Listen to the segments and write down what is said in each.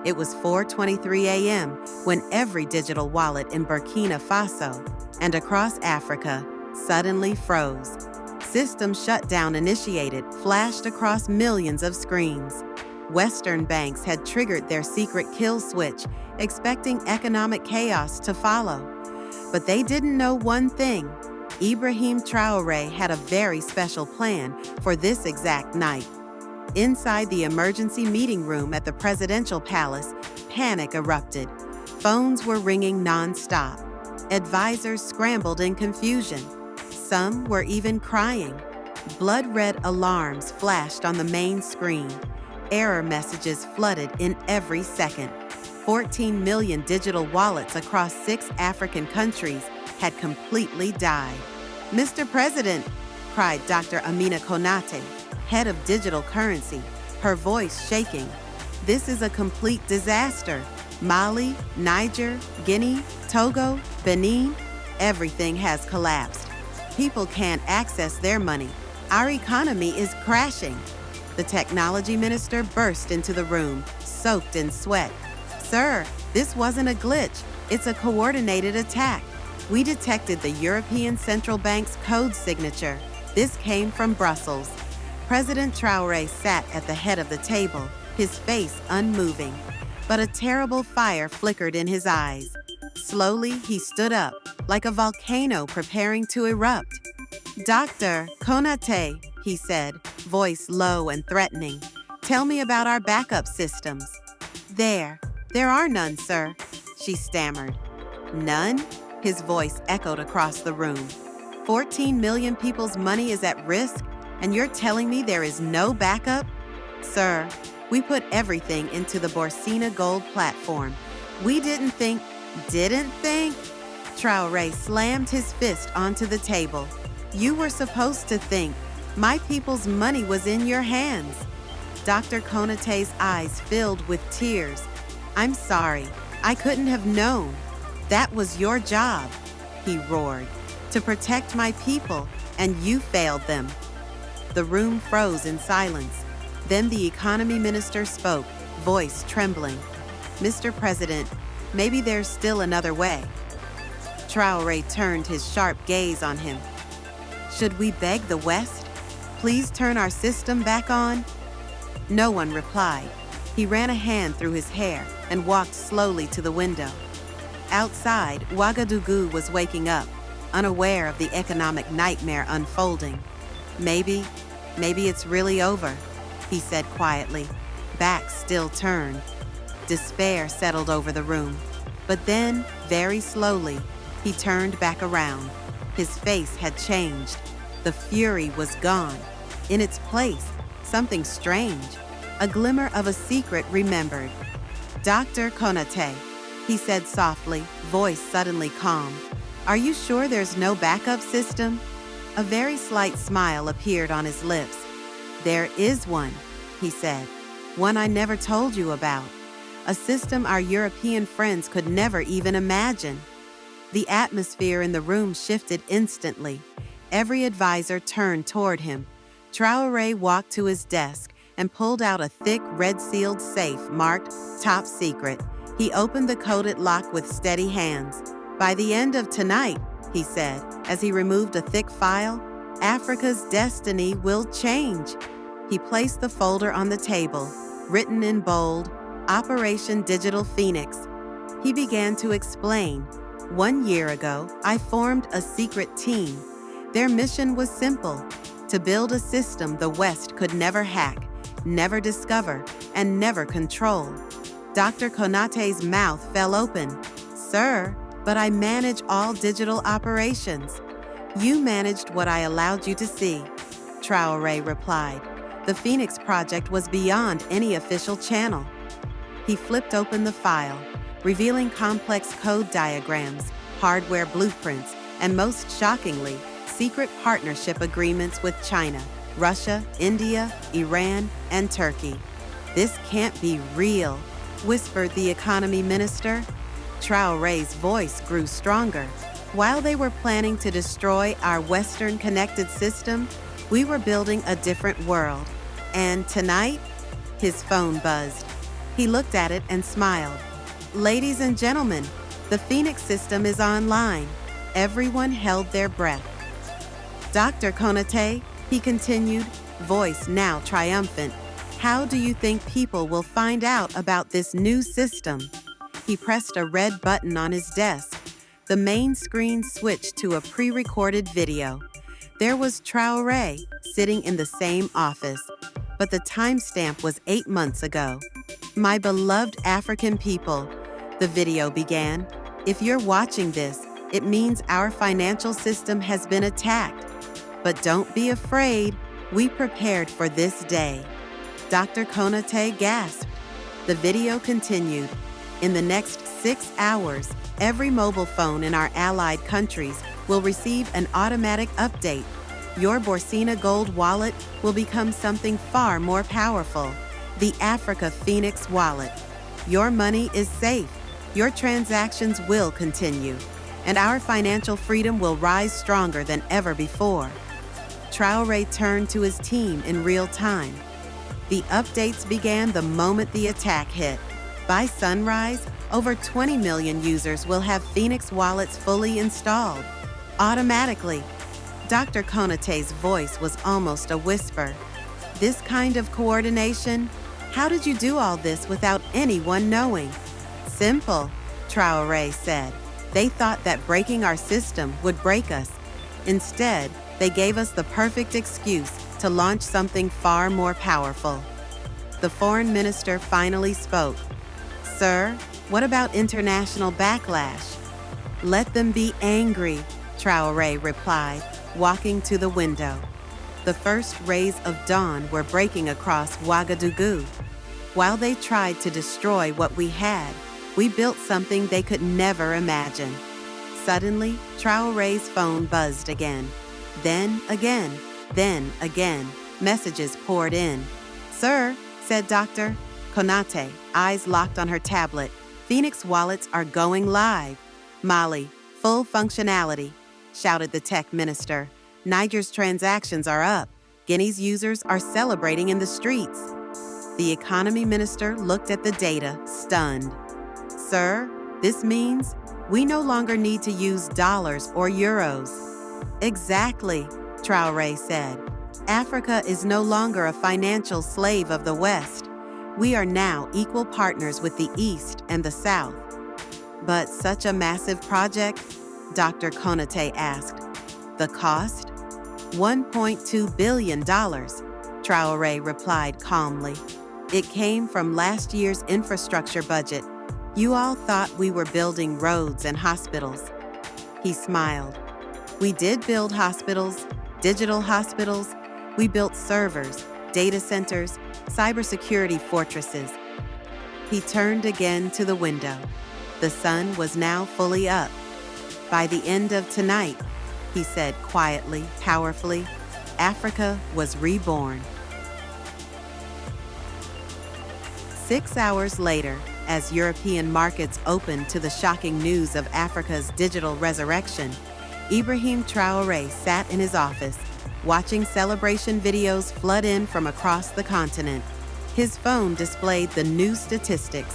It was 4:23 a.m. when every digital wallet in Burkina Faso and across Africa suddenly froze. System shutdown initiated flashed across millions of screens. Western banks had triggered their secret kill switch, expecting economic chaos to follow. But they didn't know one thing. Ibrahim Traoré had a very special plan for this exact night. Inside the emergency meeting room at the presidential palace, panic erupted. Phones were ringing non-stop. Advisors scrambled in confusion. Some were even crying. Blood-red alarms flashed on the main screen. Error messages flooded in every second. 14 million digital wallets across 6 African countries had completely died. "Mr. President," cried Dr. Amina Konaté, head of digital currency, her voice shaking. "This is a complete disaster. Mali, Niger, Guinea, Togo, Benin, everything has collapsed. People can't access their money. Our economy is crashing." The technology minister burst into the room, soaked in sweat. "Sir, this wasn't a glitch. It's a coordinated attack. We detected the European Central Bank's code signature. This came from Brussels." President Traoré sat at the head of the table, his face unmoving. But a terrible fire flickered in his eyes. Slowly, he stood up, like a volcano preparing to erupt. "Dr. Konaté," he said, voice low and threatening, "tell me about our backup systems." There are none, sir," she stammered. "None?" His voice echoed across the room. 14 million people's money is at risk, and you're telling me there is no backup? "Sir, we put everything into the Borsina Gold platform. We didn't think..." "Didn't think?" Traoré slammed his fist onto the table. "You were supposed to think. My people's money was in your hands." Dr. Konaté's eyes filled with tears. "I'm sorry. I couldn't have known. That was your job," he roared, "to protect my people, and you failed them." The room froze in silence. Then the economy minister spoke, voice trembling. "Mr. President, maybe there's still another way." Traoré turned his sharp gaze on him. "Should we beg the West? Please turn our system back on?" No one replied. He ran a hand through his hair and walked slowly to the window. Outside, Ouagadougou was waking up, unaware of the economic nightmare unfolding. Maybe it's really over," he said quietly, back still turned. Despair settled over the room. But then, very slowly, he turned back around. His face had changed. The fury was gone. In its place, something strange, a glimmer of a secret remembered. "Dr. Konaté," he said softly, voice suddenly calm. "Are you sure there's no backup system?" A very slight smile appeared on his lips. "There is one," he said. "One I never told you about. A system our European friends could never even imagine." The atmosphere in the room shifted instantly. Every advisor turned toward him. Traoré walked to his desk and pulled out a thick red-sealed safe marked "Top Secret." He opened the coded lock with steady hands. "By the end of tonight," he said, as he removed a thick file, "Africa's destiny will change." He placed the folder on the table, written in bold, "Operation Digital Phoenix." He began to explain. "1 year ago, I formed a secret team. Their mission was simple: to build a system the West could never hack, never discover, and never control." Dr. Konaté's mouth fell open. "Sir, but I manage all digital operations." "You managed what I allowed you to see," Traoré replied. "The Phoenix Project was beyond any official channel." He flipped open the file, revealing complex code diagrams, hardware blueprints, and most shockingly, secret partnership agreements with China, Russia, India, Iran, and Turkey. "This can't be real," whispered the economy minister. Traoré's voice grew stronger. "While they were planning to destroy our Western connected system, we were building a different world. And tonight," his phone buzzed. He looked at it and smiled. Ladies and gentlemen, the Phoenix system is online. Everyone held their breath. Dr. Konaté, he continued, voice now triumphant, how do you think people will find out about this new system? He pressed a red button on his desk. The main screen switched to a pre-recorded video. There was Traoré sitting in the same office, but the timestamp was 8 months ago. My beloved African people, the video began. If you're watching this, it means our financial system has been attacked. But don't be afraid, we prepared for this day. Dr. Konaté gasped. The video continued. In the next 6 hours, every mobile phone in our allied countries will receive an automatic update. Your Borsina Gold wallet will become something far more powerful, the Africa Phoenix wallet. Your money is safe, your transactions will continue, and our financial freedom will rise stronger than ever before. Traoré turned to his team in real time. The updates began the moment the attack hit. By sunrise, over 20 million users will have Phoenix wallets fully installed. Automatically. Dr. Konaté's voice was almost a whisper. This kind of coordination? How did you do all this without anyone knowing? Simple, Traoré said. They thought that breaking our system would break us. Instead, they gave us the perfect excuse to launch something far more powerful. The foreign minister finally spoke. Sir, what about international backlash? Let them be angry, Traoré replied, walking to the window. The first rays of dawn were breaking across Ouagadougou. While they tried to destroy what we had, we built something they could never imagine. Suddenly, Traoré's phone buzzed again. Then again, messages poured in. Sir, said Dr. Konaté, eyes locked on her tablet, Phoenix wallets are going live. Mali, full functionality, shouted the tech minister. Niger's transactions are up. Guinea's users are celebrating in the streets. The economy minister looked at the data, stunned. Sir, this means we no longer need to use dollars or euros. Exactly, Traoré said. Africa is no longer a financial slave of the West. We are now equal partners with the East and the South. But such a massive project? Dr. Konaté asked. The cost? $1.2 billion, Traoré replied calmly. It came from last year's infrastructure budget. You all thought we were building roads and hospitals. He smiled. We did build hospitals, digital hospitals. We built servers, data centers, cybersecurity fortresses. He turned again to the window. The sun was now fully up. By the end of tonight, he said quietly, powerfully, Africa was reborn. 6 hours later, as European markets opened to the shocking news of Africa's digital resurrection, Ibrahim Traoré sat in his office, watching celebration videos flood in from across the continent. His phone displayed the new statistics: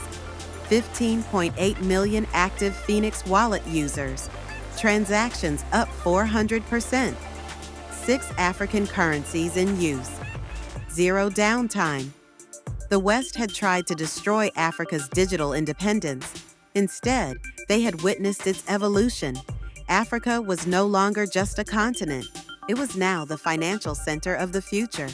15.8 million active Phoenix wallet users, transactions up 400%, 6 African currencies in use, 0 downtime. The West had tried to destroy Africa's digital independence. Instead, they had witnessed its evolution. Africa was no longer just a continent. It was now the financial center of the future.